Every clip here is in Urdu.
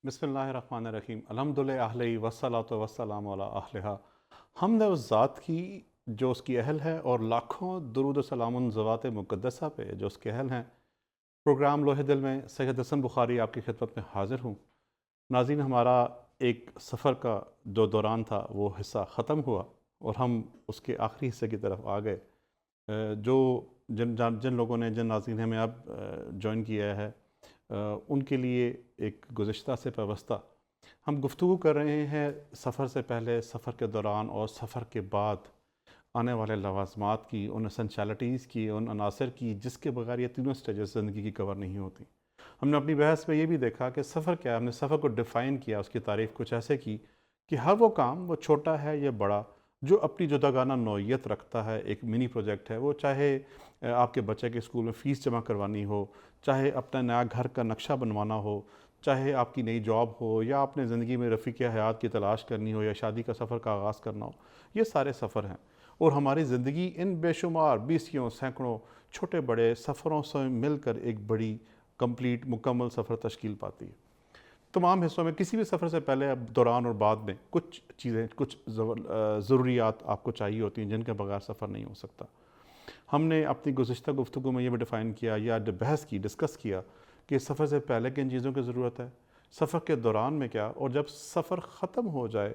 بسم اللہ الرحمن الرحیم الحمدللہ اہلِ والصلاۃ والسلام علی اہلہا. حمد ہے اس ذات کی جو اس کی اہل ہے، اور لاکھوں درود و سلام ان ذوات مقدسہ پہ جو اس کے اہل ہیں. پروگرام لوح دل میں سید حسن بخاری آپ کی خدمت میں حاضر ہوں. ناظرین، ہمارا ایک سفر کا جو دوران تھا وہ حصہ ختم ہوا اور ہم اس کے آخری حصے کی طرف آ گئے. جو جن لوگوں نے، جن ناظرین نے ہمیں اب جوائن کیا ہے، ان کے لیے ایک گزشتہ سے پیوستہ ہم گفتگو کر رہے ہیں سفر سے پہلے، سفر کے دوران اور سفر کے بعد آنے والے لوازمات کی، ان اسینشیلٹیز کی، ان عناصر کی جس کے بغیر یہ تینوں سٹیجز زندگی کی کور نہیں ہوتی. ہم نے اپنی بحث میں یہ بھی دیکھا کہ سفر کیا ہے. ہم نے سفر کو ڈیفائن کیا، اس کی تعریف کچھ ایسے کی کہ ہر وہ کام، وہ چھوٹا ہے یا بڑا، جو اپنی جداگانہ نوعیت رکھتا ہے، ایک منی پروجیکٹ ہے. وہ چاہے آپ کے بچے کے اسکول میں فیس جمع کروانی ہو، چاہے اپنا نیا گھر کا نقشہ بنوانا ہو، چاہے آپ کی نئی جاب ہو، یا آپ نے زندگی میں رفیق حیات کی تلاش کرنی ہو، یا شادی کا سفر کا آغاز کرنا ہو. یہ سارے سفر ہیں، اور ہماری زندگی ان بے شمار بیسیوں سینکڑوں چھوٹے بڑے سفروں سے مل کر ایک بڑی کمپلیٹ مکمل سفر تشکیل پاتی ہے. تمام حصوں میں کسی بھی سفر سے پہلے، اب دوران اور بعد میں کچھ چیزیں، کچھ ضروریات آپ کو چاہیے ہوتی ہیں جن کے بغیر سفر نہیں ہو سکتا. ہم نے اپنی گزشتہ گفتگو میں یہ بھی ڈیفائن کیا یا بحث کی، ڈسکس کیا کہ سفر سے پہلے کن چیزوں کی ضرورت ہے، سفر کے دوران میں کیا، اور جب سفر ختم ہو جائے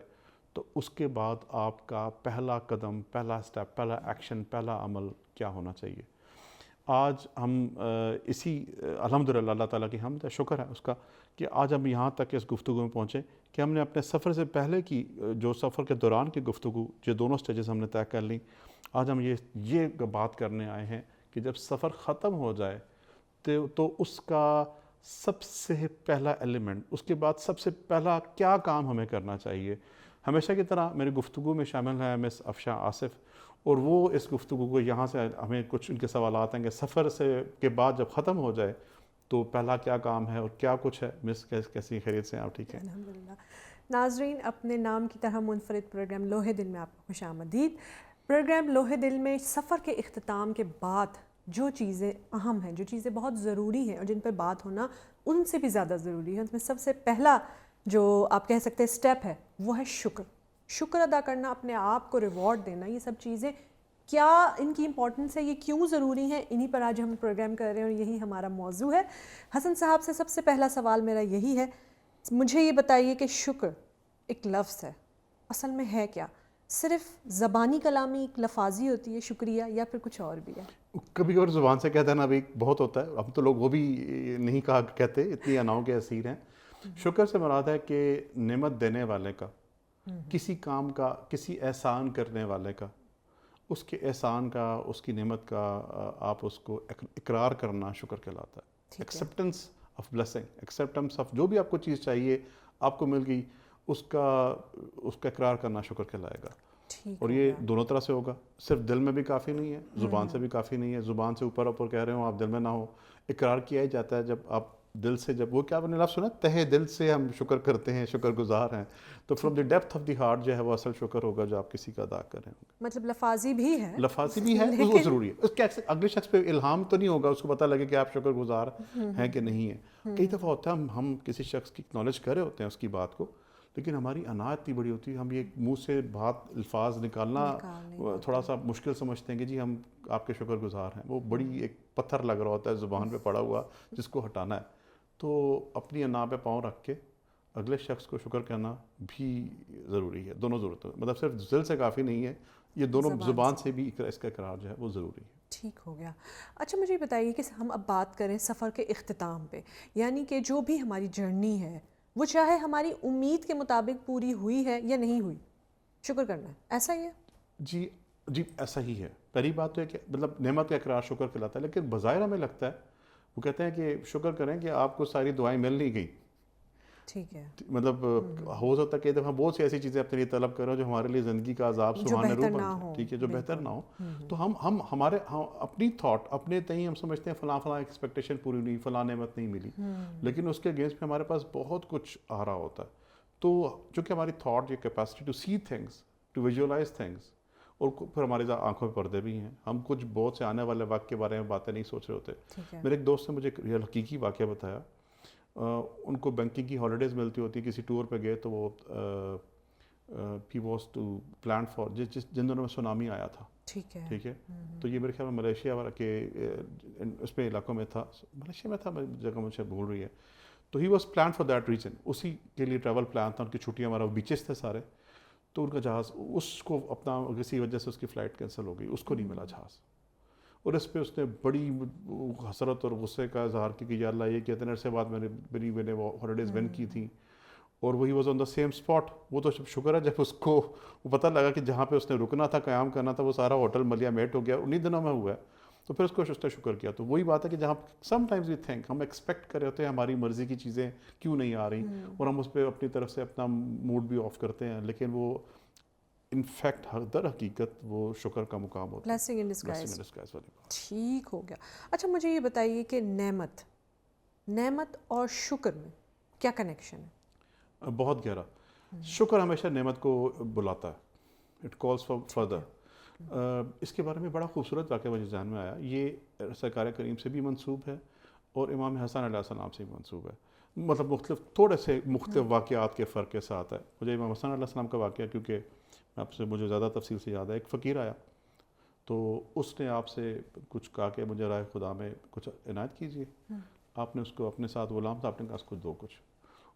تو اس کے بعد آپ کا پہلا قدم، پہلا سٹیپ، پہلا ایکشن، پہلا عمل کیا ہونا چاہیے. آج ہم اسی الحمدللہ، اللہ تعالیٰ کی حمد ہے، شکر ہے اس کا کہ آج ہم یہاں تک اس گفتگو میں پہنچے کہ ہم نے اپنے سفر سے پہلے کی، جو سفر کے دوران کی گفتگو، جو دونوں سٹیجز ہم نے طے کر لیں. آج ہم یہ بات کرنے آئے ہیں کہ جب سفر ختم ہو جائے تو اس کا سب سے پہلا ایلیمنٹ، اس کے بعد سب سے پہلا کیا کام ہمیں کرنا چاہیے. ہمیشہ کی طرح میری گفتگو میں شامل ہے مس افشاں آصف، اور وہ اس گفتگو کو یہاں سے ہمیں کچھ ان کے سوالات ہیں کہ سفر کے بعد جب ختم ہو جائے تو پہلا کیا کام ہے اور کیا کچھ ہے. مس کیسی خیریت سے آپ؟ ٹھیک ہے الحمدللہ. ناظرین، اپنے نام کی طرح منفرد پروگرام لوح دل میں آپ کو خوش آمدید. پروگرام لوح دل میں سفر کے اختتام کے بعد جو چیزیں اہم ہیں، جو چیزیں بہت ضروری ہیں اور جن پہ بات ہونا ان سے بھی زیادہ ضروری ہے، اس میں سب سے پہلا جو آپ کہہ سکتے ہیں سٹیپ ہے وہ ہے شکر. شکر ادا کرنا، اپنے آپ کو ریوارڈ دینا. یہ سب چیزیں کیا ان کی امپورٹنس ہے، یہ کیوں ضروری ہیں، انہی پر آج ہم پروگرام کر رہے ہیں اور یہی ہمارا موضوع ہے. حسن صاحب سے سب سے پہلا سوال میرا یہی ہے، مجھے یہ بتائیے کہ شکر ایک لفظ ہے، اصل میں ہے کیا؟ صرف زبانی کلامی ایک لفاظی ہوتی ہے شکریہ، یا پھر کچھ اور بھی ہے؟ کبھی اور زبان سے کہہ دینا بھی بہت ہوتا ہے. اب تو لوگ وہ بھی نہیں کہا کہتے، اتنی اناؤں کے اسیر ہیں. شکر سے مراد ہے کہ نعمت دینے والے کا، کسی کام کا، کسی احسان کرنے والے کا، اس کے احسان کا، اس کی نعمت کا آپ اس کو اقرار کرنا شکر کہلاتا ہے. ٹھیک ہے. Acceptance of blessing, acceptance of جو بھی آپ کو چیز چاہیے آپ کو مل گئی، اس کا اقرار کرنا شکر کہلائے گا. ٹھیک اور ہو یہ گیا. دونوں طرح سے ہوگا، صرف دل میں بھی کافی نہیں ہے، زبان سے بھی کافی نہیں ہے. زبان سے اوپر اوپر کہہ رہے ہوں آپ، دل میں نہ ہو. اقرار کیا ہی جاتا ہے جب آپ دل سے، جب وہ کیا آپ نے لفظ سنا، تہہ دل سے ہم شکر کرتے ہیں، شکر گزار ہیں. تو from the depth of the heart جو ہے وہ اصل شکر ہوگا جو آپ کسی کا ادا کر رہے ہوں گے. مطلب لفاظی بھی ہے لفاظی بھی ہے، وہ لیکن ضروری ہے. اس کے اگلے شخص پہ الہام تو نہیں ہوگا، اس کو پتہ لگے کہ آپ شکر گزار ہیں کہ نہیں ہیں. کئی دفعہ ہوتا ہے ہم کسی شخص کی اکنالج کر رہے ہوتے ہیں اس کی بات کو، لیکن ہماری انا اتنی بڑی ہوتی ہے، ہم یہ منہ سے بات الفاظ نکالنا نکال نہیں تھوڑا پاتے. سا مشکل سمجھتے ہیں کہ جی ہم آپ کے شکر گزار ہیں. وہ بڑی ایک پتھر لگ رہا ہوتا ہے زبان پہ پڑا ہوا جس کو ہٹانا ہے. تو اپنی انا پہ پاؤں رکھ کے اگلے شخص کو شکر کہنا بھی ضروری ہے. دونوں ضرورت ہے، مطلب صرف دل سے کافی نہیں ہے، یہ دونوں زبان سے بھی اس کا اقرار جو ہے وہ ضروری ہے. ٹھیک ہو گیا. اچھا، مجھے بتائیے کہ ہم اب بات کریں سفر کے اختتام پہ، یعنی کہ جو بھی ہماری جرنی ہے وہ چاہے ہماری امید کے مطابق پوری ہوئی ہے یا نہیں ہوئی، شکر کرنا ہے، ایسا ہی ہے؟ جی جی، ایسا ہی ہے. پہلی بات تو ہے کہ مطلب نعمت کا اقرار شکر کہلاتا ہے، لیکن بظاہر ہمیں لگتا ہے، وہ کہتے ہیں کہ شکر کریں کہ آپ کو ساری دعائیں مل نہیں گئیں. ٹھیک ہے. مطلب ہو سکتا ہے کہ دفعہ بہت سی ایسی چیزیں اپنے لیے طلب کر رہے ہو جو ہمارے لیے زندگی کا عذاب جو سہانے رو بہتر نہ بن جائے، ہو. ٹھیک ہے، جو بہتر بالکل. نہ ہو. تو ہم اپنی تھاٹ، اپنے تئیں ہم سمجھتے ہیں فلاں فلاں ایکسپیکٹیشن پوری نہیں، فلاں نعمت نہیں ملی، لیکن اس کے اگینسٹ میں ہمارے پاس بہت کچھ آ رہا ہوتا ہے. تو چونکہ ہماری تھاٹ، یہ capacity to see things, to visualise things, اور پھر ہماری آنکھوں پہ پردے بھی ہیں. ہم کچھ بہت سے آنے والے وقت کے بارے میں باتیں نہیں سوچ رہے ہوتے. ٹھیک ہے. میرے ایک دوست نے مجھے ایک ریئل حقیقی واقعہ بتایا. ان کو بینکنگ کی ہالیڈیز ملتی ہوتی کسی ٹور پہ گئے تو وہ ہی واز ٹو پلان فار جن دنوں میں سونامی آیا تھا. ٹھیک ہے. ٹھیک ہے, تو یہ میرے خیال میں ملیشیا کے اس میں علاقوں میں تھا, ملیشیا میں تھا, جگہ مجھے بھول رہی ہے. تو he was plan for that region, اسی کے لیے ٹریول پلان تھا. ان کی چھٹیاں ہمارا بیچز تھے سارے, تو ان کا جہاز اس کو اپنا کسی وجہ سے اس کی فلائٹ کینسل ہو گئی, اس کو نہیں ملا جہاز. اور اس پہ اس نے بڑی حسرت اور غصے کا اظہار کیا کہ یا اللہ یہ کہ اتنے عرصے بعد میں نے وہ ہالیڈیز ون کی تھیں, اور وہی was on the same spot. وہ تو شکر ہے جب اس کو پتہ لگا کہ جہاں پہ اس نے رکنا تھا, قیام کرنا تھا, وہ سارا ہوٹل ملیا میٹ ہو گیا, انہی دنوں میں ہوا ہے. تو پھر اس نے شکر کیا. تو وہی بات ہے کہ جہاں سم ٹائمز وی تھنک, ہم ایکسپیکٹ کر رہے ہوتے ہیں ہماری مرضی کی چیزیں کیوں نہیں آ رہی, اور ہم اس پہ اپنی طرف سے اپنا موڈ بھی آف کرتے ہیں, لیکن وہ انفیکٹ در حقیقت وہ شکر کا مقام ہوتا ہے. Blessing in disguise. والی بات. ٹھیک ہو گیا. اچھا مجھے یہ بتائیے کہ نعمت اور شکر میں کیا کنیکشن ہے؟ بہت گہرا. شکر ہمیشہ نعمت کو بلاتا ہے, اٹ کالز فار فردر. اس کے بارے میں بڑا خوبصورت واقعہ مجھے ذہن میں آیا. یہ سرکار کریم سے بھی منسوب ہے اور امام حسن علیہ السلام سے بھی منسوب ہے, مطلب تھوڑے سے مختلف واقعات کے فرق کے ساتھ ہے. مجھے امام حسن علیہ السلام کا واقعہ کیونکہ آپ سے مجھے زیادہ تفصیل سے یاد ہے. ایک فقیر آیا تو اس نے آپ سے کچھ کہا کہ مجھے رائے خدا میں کچھ عنایت کیجیے. آپ نے اس کو اپنے ساتھ غلام تھا, آپ نے کہا اس کو دو کچھ.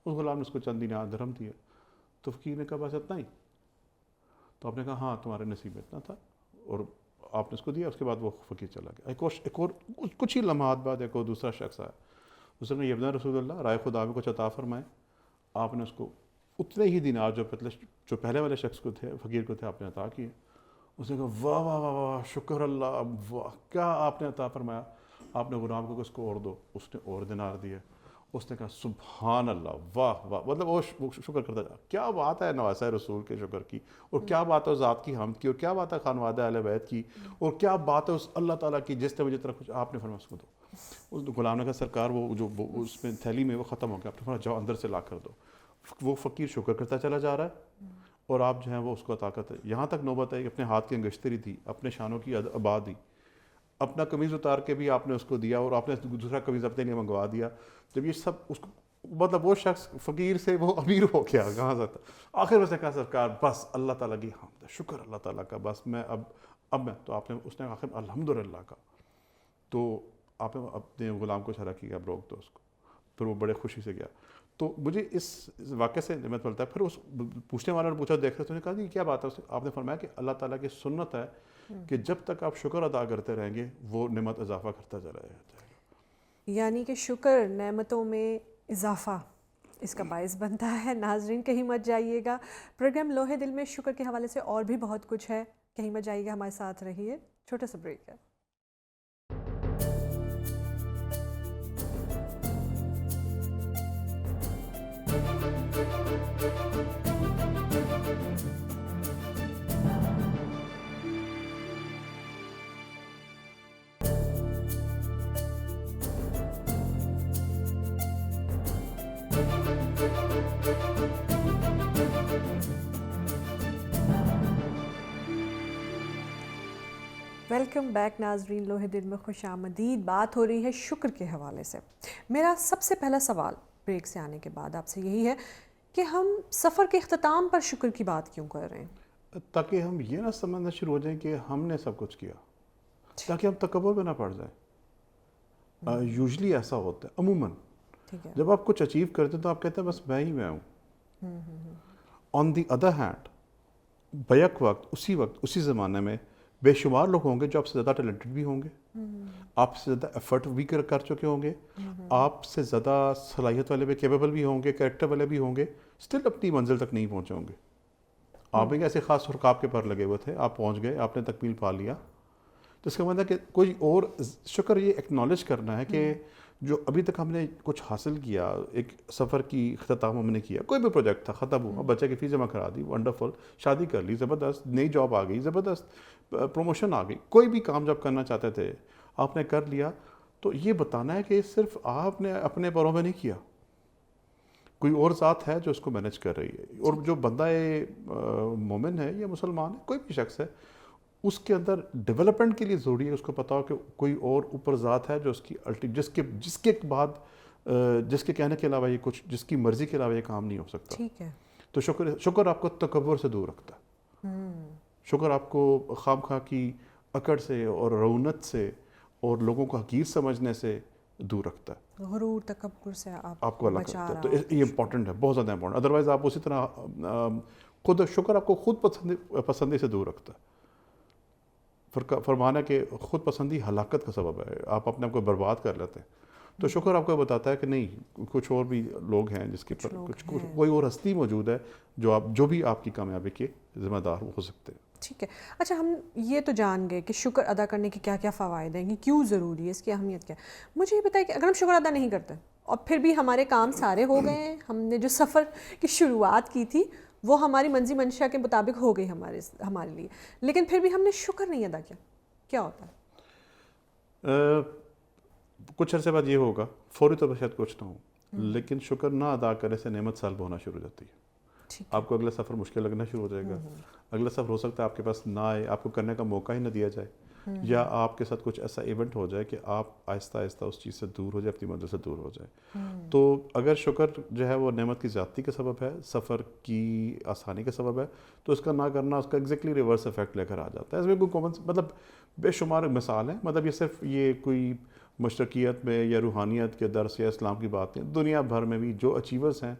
اس غلام نے اس کو چند دینار درہم دیے. تو فقیر نے کہا بس اتنا ہی؟ تو آپ نے کہا ہاں تمہارے نصیب میں اتنا تھا, اور آپ نے اس کو دیا. اس کے بعد وہ فقیر چلا گیا. ایک اور کچھ ہی لمحات بعد ایک اور دوسرا شخص آیا. اس نے یبن رسول اللہ رائے خدا میں کچھ عطا فرمائے. آپ نے اس کو اتنے ہی دینار جو پہلے والے شخص کو تھے, فقیر کو تھے, آپ نے عطا کیے. اس نے کہا واہ واہ واہ واہ شکر اللہ, واہ کیا آپ نے عطا فرمایا. آپ نے غلام کو اس کو اور دو. اس نے اور دینار دیے. اس نے کہا سبحان اللہ, واہ واہ, مطلب وہ شکر کرتا جا. کیا بات ہے نواسہ رسول کے شکر کی, اور کیا بات ہے ذات کی حمد کی, اور کیا بات ہے خانوادہ اہل بیت کی, اور کیا بات ہے اس اللہ تعالیٰ کی جس نے مجھے طرح کچھ آپ نے فرمایا اس کو دو. اس غلام نے کہا سرکار وہ جو اس میں تھیلی میں وہ ختم ہو گیا. آپ نے فرمایا جاؤ اندر سے لا کر دو. وہ فقیر شکر کرتا چلا جا رہا ہے, اور آپ جو ہیں وہ اس کو عطا کرتے. یہاں تک نوبت ہے کہ اپنے ہاتھ کی انگشتری دی, اپنے شانوں کی ابا دی, اپنا قمیض اتار کے بھی آپ نے اس کو دیا, اور آپ نے دوسرا قمیض اپنے لیے منگوا دیا. جب یہ سب اس کو مطلب وہ شخص فقیر سے وہ امیر ہو گیا. کہاں سے آخر اس نے کہا سرکار بس اللہ تعالیٰ کی حمد ہے, شکر اللہ تعالیٰ کا, بس میں اب میں تو آپ نے اس نے آخر الحمدللہ کا. تو آپ نے اپنے غلام کو اشارہ کیا اب روک دو اس کو. پھر وہ بڑے خوشی سے گیا. تو مجھے اس واقعے سے نعمت ملتا ہے. پھر اس پوچھنے والوں نے پوچھا دیکھ رہے تو نے کہا کہ کیا بات ہے. آپ نے فرمایا کہ اللہ تعالیٰ کی سنت ہے کہ جب تک آپ شکر ادا کرتے رہیں گے وہ نعمت اضافہ کرتا چلا جائے گا. یعنی کہ شکر نعمتوں میں اضافہ اس کا باعث بنتا ہے. ناظرین کہیں مت جائیے گا, پروگرام لوہے دل میں شکر کے حوالے سے اور بھی بہت کچھ ہے, کہیں مت جائیے گا, ہمارے ساتھ رہیے. چھوٹا سا بریک ہے. ویلکم بیک ناظرین, لوہے دل میں خوش آمدید. بات ہو رہی ہے شکر کے حوالے سے. میرا سب سے پہلا سوال بریک سے آنے کے بعد آپ سے یہی ہے کہ ہم سفر کے اختتام پر شکر کی بات کیوں کر رہے ہیں؟ تاکہ ہم یہ نہ سمجھنا شروع ہو جائیں کہ ہم نے سب کچھ کیا, تاکہ ہم تکبر میں نہ پڑ جائیں. یوزلی ایسا ہوتا ہے عموماً, جب آپ کچھ اچیو کرتے ہیں تو آپ کہتے ہیں بس میں ہی میں ہوں. آن دی ادر ہینڈ بیک وقت اسی زمانے میں بے شمار لوگ ہوں گے جو آپ سے زیادہ ٹیلنٹڈ بھی ہوں گے, آپ سے زیادہ ایفرٹ بھی کر چکے ہوں گے, آپ سے زیادہ صلاحیت والے بھی کیپیبل بھی ہوں گے, کریکٹر والے بھی ہوں گے, اسٹل اپنی منزل تک نہیں پہنچے ہوں گے. آپ ایک ایسے خاص رکاب کے پر لگے ہوئے تھے, آپ پہنچ گئے, آپ نے تکمیل پا لیا. تو اس کا مطلب ہے کہ کوئی اور شکر یہ ایکنالج کرنا ہے کہ جو ابھی تک ہم نے کچھ حاصل کیا, ایک سفر کی اختتام ہم نے کیا, کوئی بھی پروجیکٹ تھا ختم ہوا, بچے کی فیس جمع کرا دی, ونڈرفل, شادی کر لی, زبردست, نئی جاب آ گئی, زبردست, پروموشن آ گئی, کوئی بھی کام جب کرنا چاہتے تھے آپ نے کر لیا. تو یہ بتانا ہے کہ صرف آپ نے اپنے پروں میں نہیں کیا, کوئی اور ذات ہے جو اس کو مینج کر رہی ہے. اور جو بندہ مومن ہے یا مسلمان ہے, کوئی بھی شخص ہے, اس کے اندر ڈیولپمنٹ کے لیے ضروری ہے اس کو پتا ہو کہ کوئی اور اوپر ذات ہے جو اس کی جس کے بعد جس کے کہنے کے علاوہ یہ کچھ، جس کی مرضی کے علاوہ یہ کام نہیں ہو سکتا. ٹھیک ہے. تو شکر آپ کو تکبر سے دور رکھتا ہے. شکر آپ کو خام خواہ کی اکڑ سے اور رعونت سے اور لوگوں کو حقیر سمجھنے سے دور رکھتا ہے. غرور تکبر سے آپ کو اللہ کرتا ہے. تو یہ امپورٹنٹ ہے، بہت زیادہ امپورٹنٹ. ادروائز آپ اسی طرح خود شکر آپ کو خود پسندی سے دور رکھتا ہے. فرمانا کہ خود پسندی ہلاکت کا سبب ہے، آپ اپنے آپ کو برباد کر لیتے ہیں. تو شکر آپ کو بتاتا ہے کہ نہیں، کچھ اور بھی لوگ ہیں جس کے پر کوئی اور ہستی موجود ہے جو بھی آپ کی کامیابی کے ذمہ دار ہو سکتے ہیں. ٹھیک ہے. اچھا، ہم یہ تو جان گئے کہ شکر ادا کرنے کے کیا کیا فوائد ہیں، کہ کیوں ضروری ہے، اس کی اہمیت کیا ہے. مجھے یہ بتائیں کہ اگر ہم شکر ادا نہیں کرتے اور پھر بھی ہمارے کام سارے ہو گئے ہیں، ہم نے جو سفر کی شروعات کی تھی وہ ہماری منزل منشا کے مطابق ہو گئی ہمارے لیے، لیکن پھر بھی ہم نے شکر نہیں ادا کیا ہوتا ہے؟ کچھ عرصے بعد یہ ہوگا، فوری طور پر شاید کچھ نہ ہو، لیکن شکر نہ ادا کرنے سے نعمت سلب ہونا شروع ہو جاتی ہے. آپ کو اگلا سفر مشکل لگنا شروع ہو جائے گا. اگلا سفر ہو سکتا ہے آپ کے پاس نہ آئے، آپ کو کرنے کا موقع ہی نہ دیا جائے، یا آپ کے ساتھ کچھ ایسا ایونٹ ہو جائے کہ آپ آہستہ آہستہ اس چیز سے دور ہو جائے، اپنی منزل سے دور ہو جائے. تو اگر شکر جو ہے وہ نعمت کی زیادتی کا سبب ہے، سفر کی آسانی کا سبب ہے، تو اس کا نہ کرنا اس کا ایگزیکٹلی ریورس افیکٹ لے کر آ جاتا ہے. اس میں کوئی کامن مطلب بے شمار مثال ہیں. مطلب یہ صرف یہ کوئی مشرقیت میں یا روحانیت کے درس یا اسلام کی بات نہیں، دنیا بھر میں بھی جو اچیورز ہیں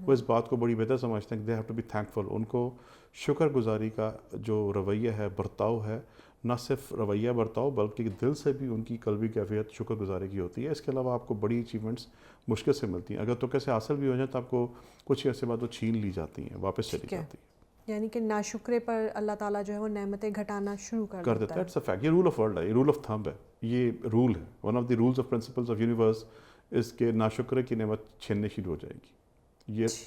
وہ اس بات کو بڑی بہتر سمجھتے ہیں کہ they have to be thankful. ان کو شکر گزاری کا جو رویہ ہے، برتاؤ ہے، نہ صرف رویہ برتاؤ بلکہ دل سے بھی ان کی قلبی کیفیت شکر گزاری کی ہوتی ہے. اس کے علاوہ آپ کو بڑی اچیومنٹس مشکل سے ملتی ہیں. اگر تو کیسے حاصل بھی ہو جائیں تو آپ کو کچھ عرصے بعد وہ چھین لی جاتی ہیں، واپس چلی جاتی ہیں. یعنی کہ ناشکرے پر اللہ تعالیٰ جو ہے وہ نعمتیں گھٹانا شروع کر دیتا ہے. It's a fact. یہ رول آف ورلڈ ہے، یہ رول آف تھمب ہے، یہ رول ہے. One of the rules of principles of universe اس کے ناشکرے کی نعمت چھیننے شروع ہو جائے گی.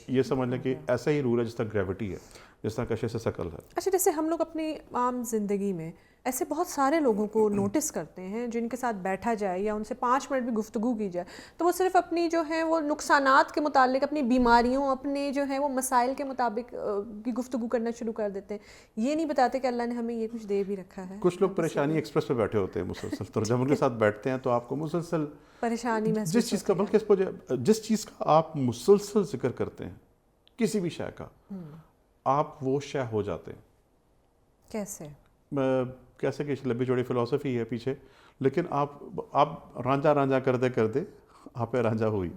یہ سمجھ لیں کہ ایسا ہی رول ہے جس طرح گریوٹی ہے، جس طرح کشش ثقل ہے. اچھا، جیسے ہم لوگ اپنی عام زندگی میں ایسے بہت سارے لوگوں کو نوٹس کرتے ہیں جن کے ساتھ بیٹھا جائے یا ان سے 5 منٹ بھی گفتگو کی جائے تو وہ صرف اپنی جو ہے وہ نقصانات کے متعلق، اپنی بیماریوں، اپنے جو ہے وہ مسائل کے مطابق کی گفتگو کرنا شروع کر دیتے ہیں. یہ نہیں بتاتے کہ اللہ نے ہمیں یہ کچھ دے بھی رکھا ہے. کچھ لوگ پریشانی ایکسپریس پہ بیٹھے ہوتے ہیں مسلسل، تو جب ان کے ساتھ بیٹھتے ہیں تو آپ کو مسلسل پریشانی محسوس جس چیز کا بلکہ جس چیز کا آپ مسلسل ذکر کرتے ہیں، کسی بھی شے کا، آپ وہ شے ہو جاتے ہیں. کیسے کہ لمبی چوڑی فلسفی ہے پیچھے، لیکن آپ رانجھا کرتے کرتے آپ پہ رانجھا ہوئی.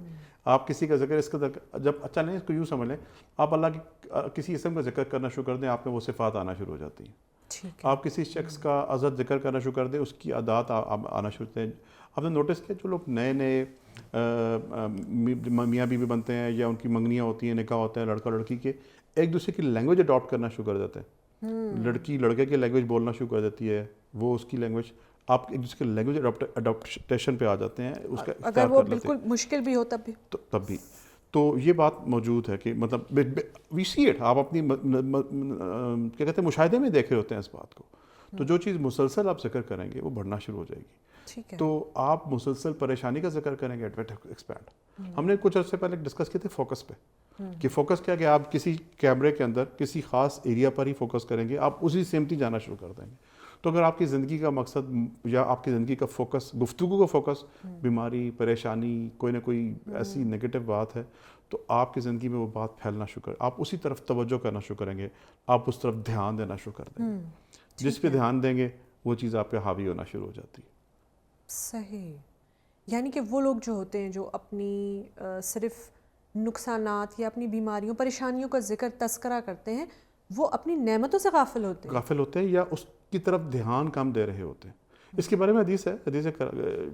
آپ کسی کا ذکر اس کا جب اچھا نہیں، اس کو یوں سمجھ لیں، آپ اللہ کی کسی اسم کا ذکر کرنا شروع کر دیں، آپ میں وہ صفات آنا شروع ہو جاتی ہیں. آپ کسی شخص کا عزت ذکر کرنا شروع کر دیں، اس کی عادات آنا شروع ہوتے ہیں. آپ نے نوٹس کیا جو لوگ نئے میاں بیوی بنتے ہیں یا ان کی منگنیاں ہوتی ہیں، نکاح ہوتے ہیں لڑکا لڑکی کے، ایک دوسرے کی لینگویج اڈاپٹ کرنا شروع کر دیتے ہیں. لڑکی لڑکے کی لینگویج بولنا شروع کر دیتی ہے، وہ اس کی لینگویج، آپ ایک دوسرے کی لینگویج اڈاپٹیشن پہ آ جاتے ہیں. اس کا اگر وہ بالکل مشکل بھی ہو تب بھی تو یہ بات موجود ہے کہ مطلب وی سی اٹ. آپ اپنی کیا کہتے ہیں مشاہدے میں دیکھ رہے ہوتے ہیں اس بات کو. تو جو چیز مسلسل آپ ذکر کریں گے وہ بڑھنا شروع ہو جائے گی. تو آپ مسلسل پریشانی کا ذکر کریں گے، اٹ ول ایکسپینڈ. ہم نے کچھ عرصے پہلے ڈسکس کیے تھے فوکس پہ، کہ فوکس کیا کہ آپ کسی کیمرے کے اندر کسی خاص ایریا پر ہی فوکس کریں گے، آپ اسی سمتی جانا شروع کر دیں گے. تو اگر آپ کی زندگی کا مقصد یا آپ کی زندگی کا فوکس، گفتگو کا فوکس بیماری، پریشانی، کوئی نہ کوئی ایسی نگیٹو بات ہے، تو آپ کی زندگی میں وہ بات پھیلنا شروع کرے. آپ اسی طرف توجہ کرنا شروع کریں گے، آپ اس طرف دھیان دینا شروع کر دیں گے. جس پہ دھیان دیں گے وہ چیز آپ پہ حاوی ہونا شروع ہو جاتی ہے. صحیح. یعنی کہ وہ لوگ جو ہوتے ہیں جو اپنی صرف نقصانات یا اپنی بیماریوں، پریشانیوں کا ذکر تذکرہ کرتے ہیں، وہ اپنی نعمتوں سے غافل ہوتے ہیں یا اس کی طرف دھیان کم دے رہے ہوتے ہیں. اس کے بارے میں حدیث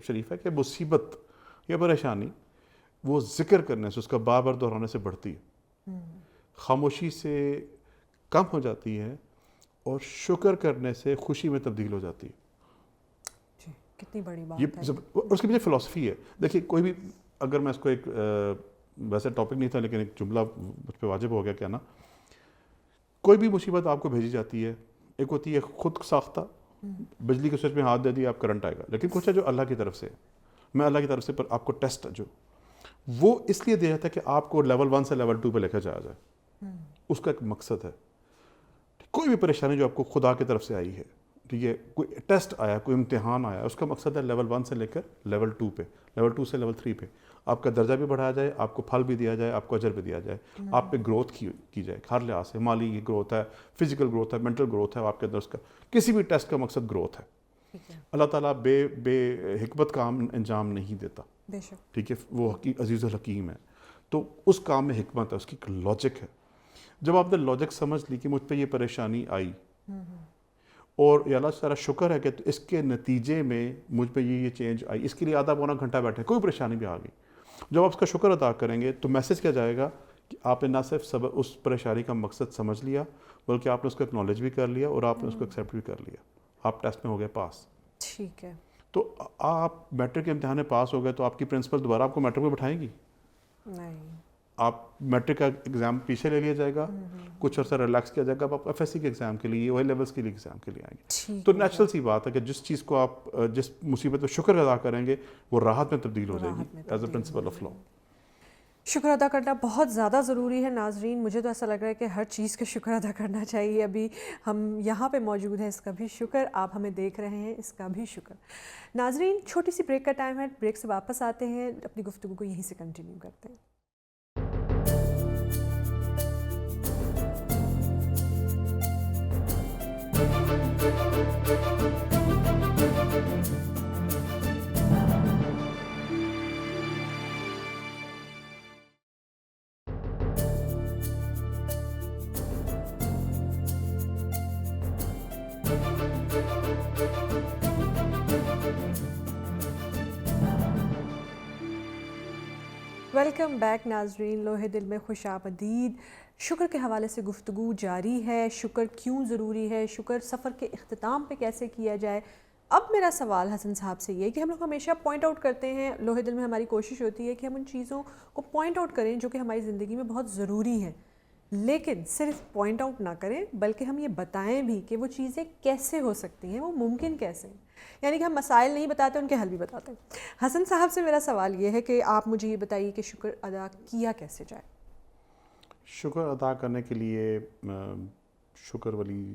شریف ہے کہ مصیبت یا پریشانی وہ ذکر کرنے سے، اس کا بار بار دہرانے سے بڑھتی ہے، خاموشی سے کم ہو جاتی ہے، اور شکر کرنے سے خوشی میں تبدیل ہو جاتی ہے. کتنی بڑی بات ہے. اس کے پیچھے فلسفی ہے. دیکھیے کوئی بھی، اگر میں اس کو ایک ویسے ٹاپک نہیں تھا لیکن ایک جملہ مجھ پہ واجب ہو گیا کہنا، کوئی بھی مصیبت آپ کو بھیجی جاتی ہے، ایک ہوتی ہے خود ساختہ، بجلی کے سوئچ میں ہاتھ دے دیا آپ کرنٹ آئے گا، لیکن کچھ ہے جو اللہ کی طرف سے، میں اللہ کی طرف سے پر آپ کو ٹیسٹ جو وہ اس لیے دیا جاتا ہے کہ آپ کو لیول 1 سے لیول 2 پہ لے کر جایا جائے. اس کا ایک مقصد ہے. کوئی بھی پریشانی جو آپ کو خدا کی طرف سے آئی ہے، ٹھیک ہے، کوئی ٹیسٹ آیا، کوئی امتحان آیا، اس کا مقصد ہے لیول 1 سے لے کر لیول 2 پہ لیول 2 سے لیول 3 پہ آپ کا درجہ بھی بڑھایا جائے, آپ کو پھل بھی دیا جائے, آپ کو اجر بھی دیا جائے, آپ پہ گروتھ کی جائے ہر لحاظ سے, مالی گروتھ ہے, فزیکل گروتھ ہے, مینٹل گروتھ ہے, آپ کے اندر اس کا کسی بھی ٹیسٹ کا مقصد گروتھ ہے. اللہ تعالیٰ بے حکمت کام انجام نہیں دیتا, بے شک, ٹھیک ہے, وہ عزیز الحکیم ہے, تو اس کام میں حکمت ہے, اس کی ایک لاجک ہے. جب آپ نے لاجک سمجھ لی کہ مجھ پہ یہ پریشانی آئی اور یا اللہ سارا شکر ہے کہ اس کے نتیجے میں مجھ پہ یہ چینج آئی, اس کے لیے آدھا پونا گھنٹہ بیٹھے, کوئی پریشانی بھی آ گئی, جب آپ اس کا شکر ادا کریں گے تو میسج کیا جائے گا کہ آپ نے نہ صرف اس پریشانی کا مقصد سمجھ لیا بلکہ آپ نے اس کو اکنالج بھی کر لیا اور آپ نے اس کو ایکسیپٹ بھی کر لیا, آپ ٹیسٹ میں ہو گئے پاس. ٹھیک ہے, تو آپ میٹرک کے امتحان میں پاس ہو گئے تو آپ کی پرنسپل دوبارہ آپ کو میٹرک میں بٹھائیں گی نہیں, آپ میٹرک کا ایگزام پیچھے لے لیا جائے گا, کچھ عرصہ ریلیکس کیا جائے گا, آپ ایف ایس سی کے ایگزام کے لیے وہی لیولس کے لیے ایگزام کے لیے آئیں گے. تو نیچرل سی بات ہے کہ جس چیز کو آپ جس مصیبت پہ شکر ادا کریں گے وہ راحت میں تبدیل ہو جائے گی as a principle of law. شکر ادا کرنا بہت زیادہ ضروری ہے ناظرین. مجھے تو ایسا لگ رہا ہے کہ ہر چیز کا شکر ادا کرنا چاہیے. ابھی ہم یہاں پہ موجود ہیں, اس کا بھی شکر, آپ ہمیں دیکھ رہے ہیں, اس کا بھی شکر. ناظرین, چھوٹی سی بریک کا ٹائم ہے, بریک سے واپس آتے ہیں, اپنی گفتگو کو یہیں سے کنٹینیو کرتے ہیں. ویلکم بیک ناظرین, لوہے دل میں خوش آمدید. شکر کے حوالے سے گفتگو جاری ہے. شکر کیوں ضروری ہے, شکر سفر کے اختتام پہ کیسے کیا جائے. اب میرا سوال حسن صاحب سے یہ ہے کہ ہم لوگ ہمیشہ پوائنٹ آؤٹ کرتے ہیں, لوہے دل میں ہماری کوشش ہوتی ہے کہ ہم ان چیزوں کو پوائنٹ آؤٹ کریں جو کہ ہماری زندگی میں بہت ضروری ہیں, لیکن صرف پوائنٹ آؤٹ نہ کریں بلکہ ہم یہ بتائیں بھی کہ وہ چیزیں کیسے ہو سکتی ہیں, وہ ممکن کیسے ہیں. یعنی کہ ہم مسائل نہیں بتاتے, ان کے حل بھی بتاتے ہیں. حسن صاحب سے میرا سوال یہ ہے کہ آپ مجھے یہ بتائیے کہ شکر ادا کیا کیسے جائے. شکر ادا کرنے کے لیے شکر والی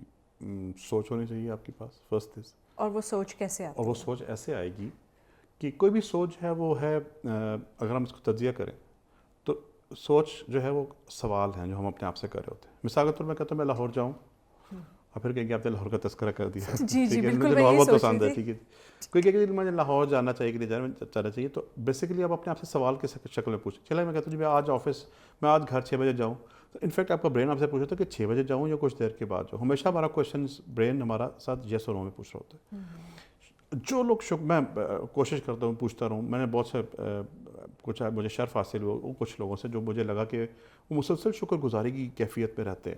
سوچ ہونی چاہیے آپ کے پاس, فرسٹ از. اور وہ سوچ کیسے آتی ہے؟ اور وہ سوچ ایسے آئے گی کہ کوئی بھی سوچ ہے وہ ہے, اگر ہم اس کو تجزیہ کریں تو سوچ جو ہے وہ سوال ہیں جو ہم اپنے آپ سے کر رہے ہوتے ہیں. مثال کے طور میں کہتا ہوں میں لاہور جاؤں, اور پھر کہیں گے آپ نے لاہور کا تذکرہ کر دیا, جی بالکل, لاہور بہت پسند ہے, ٹھیک ہے, کوئی کہے کہ مجھے لاہور جانا چاہیے کہ نہیں جانا چاہیے, تو بیسیکلی آپ اپنے آپ سے سوال کی شکل میں پوچھیں. چلے میں کہتا ہوں جی میں آج آفس, میں آج گھر 6 بجے جاؤں, تو انفیکٹ آپ کا برین آپ سے پوچھتا ہے کہ 6 بجے جاؤں یا کچھ دیر کے بعد جاؤں. ہمیشہ ہمارا کوشچن برین ہمارا ساتھ یس اور نو میں پوچھ رہا ہوتا ہے. جو لوگ میں کوشش کرتا ہوں پوچھتا رہوں, میں نے بہت سے کچھ مجھے شرف حاصل ہوا کچھ لوگوں سے جو مجھے لگا کہ وہ مسلسل شکر گزاری کی کیفیت میں رہتے ہیں.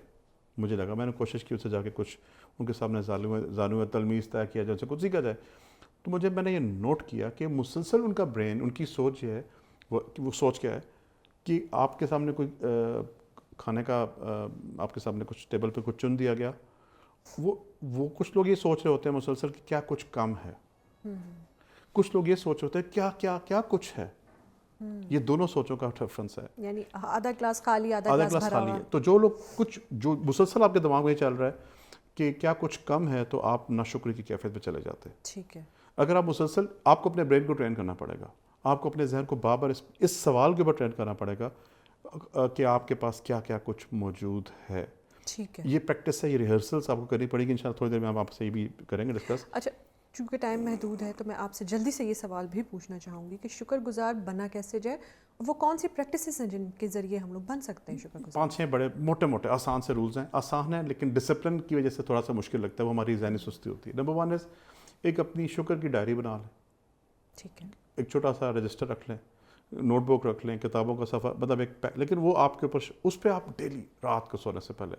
مجھے لگا, میں نے کوشش کی ان سے جا کے کچھ ان کے سامنے زانو تلمیذ طے کیا جائے, ان سے کچھ سیکھا جائے. تو میں نے یہ نوٹ کیا کہ مسلسل ان کا برین, ان کی سوچ یہ ہے, وہ سوچ کیا ہے کہ آپ کے سامنے کوئی کھانے کا, آپ کے سامنے کچھ ٹیبل پہ کچھ چن دیا گیا, وہ کچھ لوگ یہ سوچ رہے ہوتے ہیں مسلسل کہ کیا کچھ کم ہے, کچھ لوگ یہ سوچ رہے ہوتے ہیں کیا کچھ ہے. یہ دونوں سوچوں کا ڈفرنس ہے, یعنی آدھا گلاس خالی آدھا گلاس خالی ہے. تو جو لوگ جو مسلسل آپ کے دماغ میں یہ چل رہا ہے کہ کیا کچھ کم ہے, تو آپ ناشکری کی کیفیت پہ چلے جاتے ہیں. ٹھیک ہے, اگر آپ مسلسل, آپ کو اپنے برین کو ٹرین کرنا پڑے گا, آپ کو اپنے ذہن کو بار بار اس سوال کے اوپر ٹرین کرنا پڑے گا کہ آپ کے پاس کیا کیا کچھ موجود ہے. ٹھیک ہے, یہ پریکٹس ہے, یہ ریہرسلس آپ کو کرنی پڑے گی. انشاءاللہ تھوڑی دیر میں ہم آپ سے یہ بھی کریں گے ڈسکس. اچھا, چونکہ ٹائم محدود ہے تو میں آپ سے جلدی سے یہ سوال بھی پوچھنا چاہوں گی کہ شکر گزار بنا کیسے جائے, وہ کون سی پریکٹسز ہیں جن کے ذریعے ہم لوگ بن سکتے ہیں شکر گزار؟ 5-6 بڑے موٹے آسان سے رولز ہیں. آسان ہیں لیکن ڈسپلن کی وجہ سے تھوڑا سا مشکل لگتا ہے, وہ ہماری ذہنی سستی ہوتی ہے. نمبر 1 از, ایک اپنی شکر کی ڈائری بنا لیں. ٹھیک ہے, ایک چھوٹا سا رجسٹر رکھ لیں, نوٹ بک رکھ لیں, کتابوں کا صفحہ, مطلب ایک لیکن وہ آپ کے اوپر, اس پہ آپ ڈیلی رات کو سونے سے پہلے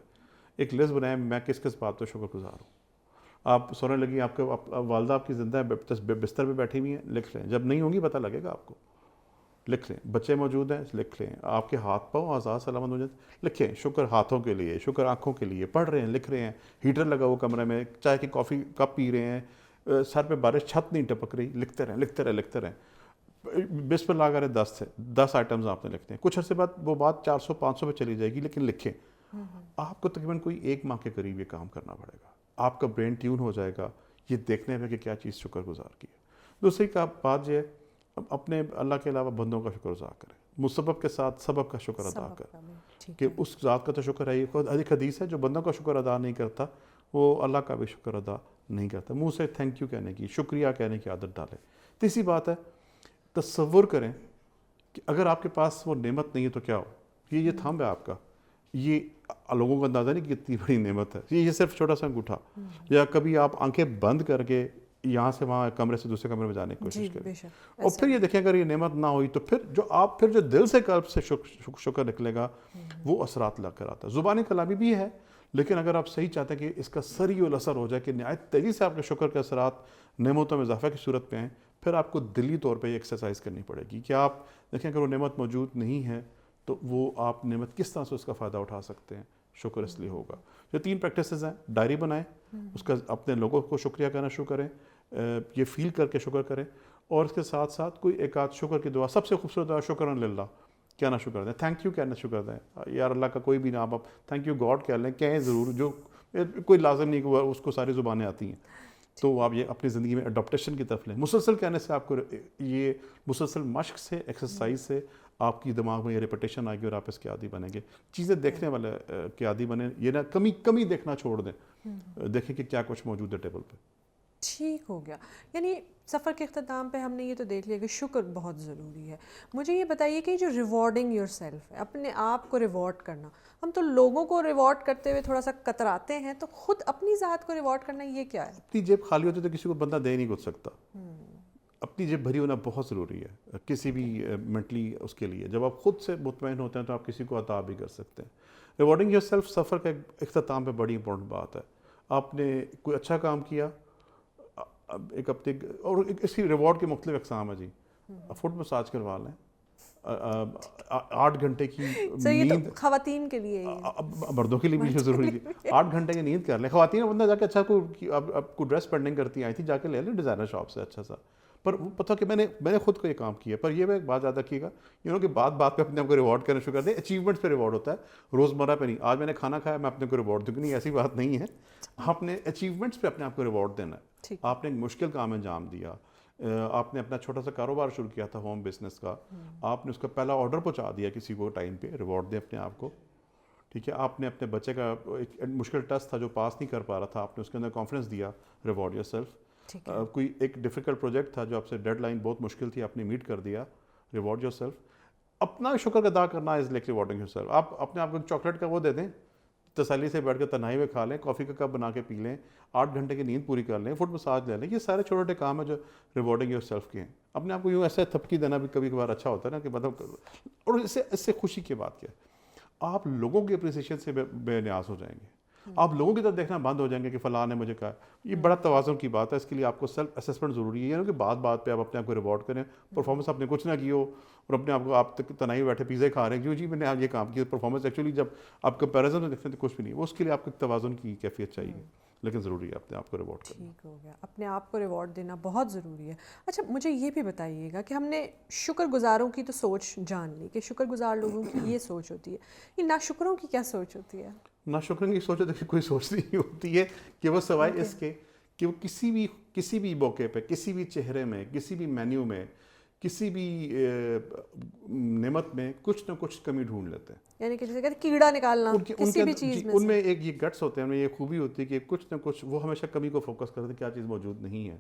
ایک لسٹ بنائیں, میں کس بات پہ شکر گزار ہوں. آپ سونے لگی, آپ کے والدہ آپ کی زندہ ہے, بستر پہ بیٹھی ہوئی ہیں, لکھ لیں. جب نہیں ہوں گی پتہ لگے گا آپ کو, لکھ لیں. بچے موجود ہیں, لکھ لیں. آپ کے ہاتھ پاؤں آزاد سلامت ہو جائیں, لکھیں. شکر ہاتھوں کے لیے, شکر آنکھوں کے لیے, پڑھ رہے ہیں, لکھ رہے ہیں, ہیٹر لگا ہوا کمرے میں, چائے کی کافی کپ پی رہے ہیں, سر پہ بارش, چھت نہیں ٹپک رہی, لکھتے رہیں. بسم اللہ کریں 10 آئٹمز آپ نے لکھتے ہیں. کچھ عرصے بعد وہ بات 400-500 پہ چلی جائے گی, لیکن لکھیں. آپ کو تقریباً کوئی 1 ماہ کے قریب یہ کام کرنا پڑے گا. آپ کا برین ٹیون ہو جائے گا یہ دیکھنے میں کہ کیا چیز شکر گزار کی ہے. دوسری بات یہ ہے اپنے اللہ کے علاوہ بندوں کا شکر ادا کریں، مسبب کے ساتھ سبب کا شکر ادا کریں کہ اس ذات کا تو شکر ہے. یہ ایک حدیث ہے جو بندوں کا شکر ادا نہیں کرتا وہ اللہ کا بھی شکر ادا نہیں کرتا. منہ سے تھینک یو کہنے کی، شکریہ کہنے کی عادت ڈالیں. تیسری بات ہے تصور کریں کہ اگر آپ کے پاس وہ نعمت نہیں ہے تو کیا ہو. یہ تھم ہے آپ کا، یہ لوگوں کو اندازہ نہیں کہ کتنی بڑی نعمت ہے. یہ صرف چھوٹا سا انگوٹھا، یا کبھی آپ آنکھیں بند کر کے یہاں سے وہاں کمرے سے دوسرے کمرے میں جانے کی کوشش کریں، اور پھر یہ دیکھیں اگر یہ نعمت نہ ہوئی تو پھر جو دل سے قلب سے شکر نکلے گا وہ اثرات لا کر آتا ہے. زبانی کلامی بھی ہے، لیکن اگر آپ صحیح چاہتے ہیں کہ اس کا سری الاثر ہو جائے کہ نہایت تیزی سے آپ کے شکر کے اثرات نعمتوں میں اضافہ کی صورت پہ ہیں، پھر آپ کو دلی طور پہ یہ ایکسرسائز کرنی پڑے گی کہ آپ دیکھیں اگر وہ نعمت موجود نہیں ہے تو وہ آپ نعمت کس طرح سے اس کا فائدہ اٹھا سکتے ہیں. شکر اس لیے ہوگا. جو 3 پریکٹسز ہیں، ڈائری بنائیں، اس کا اپنے لوگوں کو شکریہ کہنا شروع کریں، یہ فیل کر کے شکر کریں، اور اس کے ساتھ ساتھ کوئی ایک آدھ شکر کی دعا. سب سے خوبصورت دعا شکرن للہ کہنا شروع کر دیں، تھینک یو کہنا شروع کر دیں. یار اللہ کا کوئی بھی نام آپ تھینک یو گاڈ کہہ لیں، کہیں ضرور، جو کوئی لازم نہیں کہ اس کو ساری زبانیں آتی ہیں. تو آپ یہ اپنی زندگی میں اڈاپٹیشن کی طرف لیں. مسلسل کہنے سے آپ کو یہ مسلسل مشق سے، ایکسرسائز سے آپ کی دماغ میں یہ ریپیٹیشن آئے گی اور آپ اس کے عادی بنیں گے. چیزیں دیکھنے والے کے عادی بنیں، یہ نہ کمی دیکھنا چھوڑ دیں، دیکھیں کہ کیا کچھ موجود ہے ٹیبل پہ. ٹھیک ہو گیا. یعنی سفر کے اختتام پہ ہم نے یہ تو دیکھ لیا کہ شکر بہت ضروری ہے. مجھے یہ بتائیے کہ جو ریوارڈنگ یور سیلف ہے، اپنے آپ کو ریوارڈ کرنا، ہم تو لوگوں کو ریوارڈ کرتے ہوئے تھوڑا سا کتراتے ہیں، تو خود اپنی ذات کو ریوارڈ کرنا یہ کیا ہے؟ اپنی جیب خالی ہوتی ہے تو کسی کو بندہ دے نہیں کچھ سکتا. اپنی جیب بھری ہونا بہت ضروری ہے کسی بھی مینٹلی اس کے لیے. جب آپ خود سے مطمئن ہوتے ہیں تو آپ کسی کو عطا بھی کر سکتے ہیں. ریوارڈنگ یور سیلف سفر کا اختتام پہ بڑی امپورٹنٹ بات ہے. آپ نے کوئی اچھا کام کیا، ایک اپنے، اور اس کی ریوارڈ کے مختلف اقسام ہیں جی. فٹ مساج کروا لیں، 8 گھنٹے کی نیند، خواتین کے لیے، مردوں کے لیے بھی ضروری ہے. 8 گھنٹے کی نیند کر لیں. خواتین بندہ جا کے اچھا کوئی ڈریس پینڈنگ کرتی آئی تھی، جا کے لے لیں ڈیزائنر شاپ سے اچھا سا. پر وہ پتہ کہ میں نے خود کو یہ کام کیا. پر یہ ایک بات یاد رکھیے گا، کہ بات پہ اپنے آپ کو ریوارڈ کرنا شروع کر دیں. اچیومنٹس پہ ریوارڈ ہوتا ہے، روزمرہ پہ نہیں. آج میں نے کھانا کھایا میں اپنے کو ریوارڈ دوں گی، نہیں، ایسی بات نہیں ہے. آپ نے اچیومنٹس پہ اپنے آپ کو ریوارڈ دینا ہے. آپ نے ایک مشکل کام انجام دیا، آپ نے اپنا چھوٹا سا کاروبار شروع کیا تھا ہوم بزنس کا، آپ نے اس کا پہلا آرڈر پہنچا دیا کسی کو ٹائم پہ، ریوارڈ دیں اپنے آپ کو. ٹھیک ہے، آپ نے اپنے بچے کا ایک مشکل ٹیسٹ تھا جو پاس نہیں کر پا رہا تھا، آپ نے اس کے اندر کانفیڈنس دیا، ریوارڈ یور سیلف. کوئی ایک ڈیفیکلٹ پروجیکٹ تھا جو آپ سے ڈیڈ لائن بہت مشکل تھی، آپ نے میٹ کر دیا، ریوارڈ یور سیلف. اپنا شکر ادا کرنا is like rewarding your self. آپ اپنے آپ کو چاکلیٹ کا وہ دے دیں، تسلی سے بیٹھ کے تنہائی میں کھا لیں، کافی کا کپ بنا کے پی لیں، 8 گھنٹے کی نیند پوری کر لیں، فٹ مساج لے لیں. یہ سارے چھوٹے چھوٹے کام ہیں جو ریوارڈنگ یور سیلف کے ہیں. اپنے آپ کو یوں ایسے تھپکی دینا بھی کبھی کبھار اچھا ہوتا ہے نا، کہ مطلب، اور اس سے خوشی کی بات کیا ہے، آپ لوگوں کی اپریسیشن سے بے نیاز ہو جائیں گے. آپ لوگوں کی طرف دیکھنا بند ہو جائیں گے کہ فلاں نے مجھے کہا. یہ بڑا توازن کی بات ہے. اس کے لیے آپ کو سیلف اسیسمنٹ ضروری ہے، یعنی کہ بات پہ آپ اپنے آپ کو ریوارڈ کریں. پرفارمنس آپ نے کچھ نہ کی ہو اور اپنے آپ کو آپ تنہائی بیٹھے پیزے کھا رہے ہیں، کیوں جی میں نے یہ کام کیا. پرفارمنس ایکچولی جب آپ کمپیریزن میں دیکھتے ہیں تو کچھ بھی نہیں. وہ اس کے لیے آپ کو توازن کی کیفیت چاہیے، لیکن ضروری ہے اپنے آپ کو ریوارڈ کرنا. ٹھیک ہو گیا. اپنے آپ کو ریوارڈ دینا بہت ضروری ہے. اچھا مجھے یہ بھی بتائیے گا کہ ہم نے شکر گزاروں کی تو سوچ جان لی کہ شکر گزار لوگوں کی یہ سوچ ہوتی ہے، یہ ناشکروں کی کیا سوچ ہوتی ہے؟ ناشکروں کی سوچ ہوتی ہے، کوئی سوچ نہیں ہوتی ہے کہ وہ سوائے اس کے کہ وہ کسی بھی موقع پہ، کسی بھی چہرے میں، کسی بھی مینیو میں، کسی بھی نعمت میں کچھ نہ کچھ کمی ڈھونڈ لیتے ہیں. یعنی کہ جیسے کہتے ہیں کیڑا نکالنا کسی بھی چیز میں، ان میں ایک یہ گٹس ہوتے ہیں، ان میں یہ خوبی ہوتی ہے کہ کچھ نہ کچھ وہ ہمیشہ کمی کو فوکس کرتے ہیں، کیا چیز موجود نہیں ہے.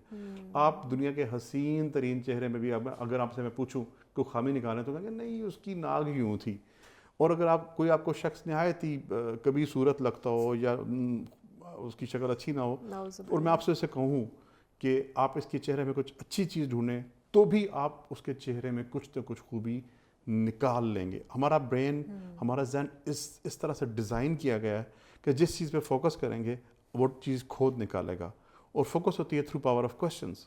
آپ دنیا کے حسین ترین چہرے میں بھی اگر آپ سے میں پوچھوں کوئی خامی نکالیں تو کہیں گے نہیں اس کی ناک یوں تھی. اور اگر آپ کو شخص نہایت ہی کبھی صورت لگتا ہو یا اس کی شکل اچھی نہ ہو، اور میں آپ سے اسے کہوں کہ آپ اس کے چہرے میں کچھ اچھی چیز ڈھونڈیں تو بھی آپ اس کے چہرے میں کچھ نہ کچھ خوبی نکال لیں گے. ہمارا برین، ہمارا ذہن اس طرح سے ڈیزائن کیا گیا ہے کہ جس چیز پہ فوکس کریں گے وہ چیز کھود نکالے گا. اور فوکس ہوتی ہے تھرو پاور آف کوشچنس.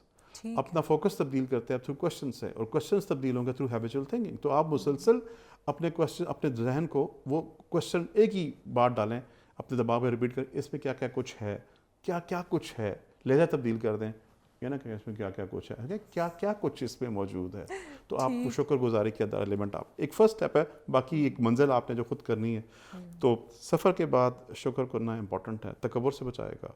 اپنا فوکس تبدیل کرتے ہیں تھرو کوشچن سے، اور کوشچنس تبدیل ہوں گے تھرو ہیبیچول تھنکنگ. تو آپ مسلسل اپنے ذہن کو وہ کوشچن ایک ہی بات ڈالیں، اپنے دماغ میں ریپیٹ کریں، اس میں کیا کیا کچھ ہے، کیا کیا کچھ ہے. لہجہ تبدیل کر دیں، یہ نا کہ اس میں کیا کیا کچھ ہے، کیا کیا کچھ اس میں موجود ہے. تو آپ کو شکر گزاری کے ایلیمنٹ آپ ایک فرسٹ اسٹیپ ہے، باقی ایک منزل آپ نے جو خود کرنی ہے. تو سفر کے بعد شکر کرنا امپورٹنٹ ہے. تکبر سے بچائے گا،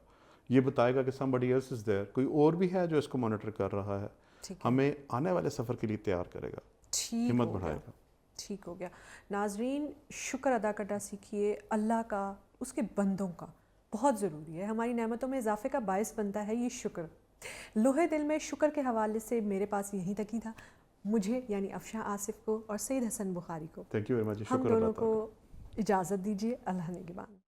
یہ بتائے گا کہ somebody else is there، کوئی اور بھی ہے جو اس کو مانیٹر کر رہا ہے. ٹھیک ہے، ہمیں آنے والے سفر کے لیے تیار کرے گا، ٹھیک ہمت ہو بڑھائے گیا، گا۔ ٹھیک ہو گیا۔ ناظرین، شکر ادا کرنا سیکھیے اللہ کا، اس کے بندوں کا، بہت ضروری ہے، ہماری نعمتوں میں اضافے کا باعث بنتا ہے یہ شکر۔ لوہے دل میں شکر کے حوالے سے میرے پاس یہیں تک ہی تھا، مجھے یعنی افشاں آصف کو اور سید حسن بخاری کو، تھینک یو ویری مچ، ہم شکر دونوں اللہ کو تعالیٰ۔ اجازت دیجیے، اللہ نگہبان۔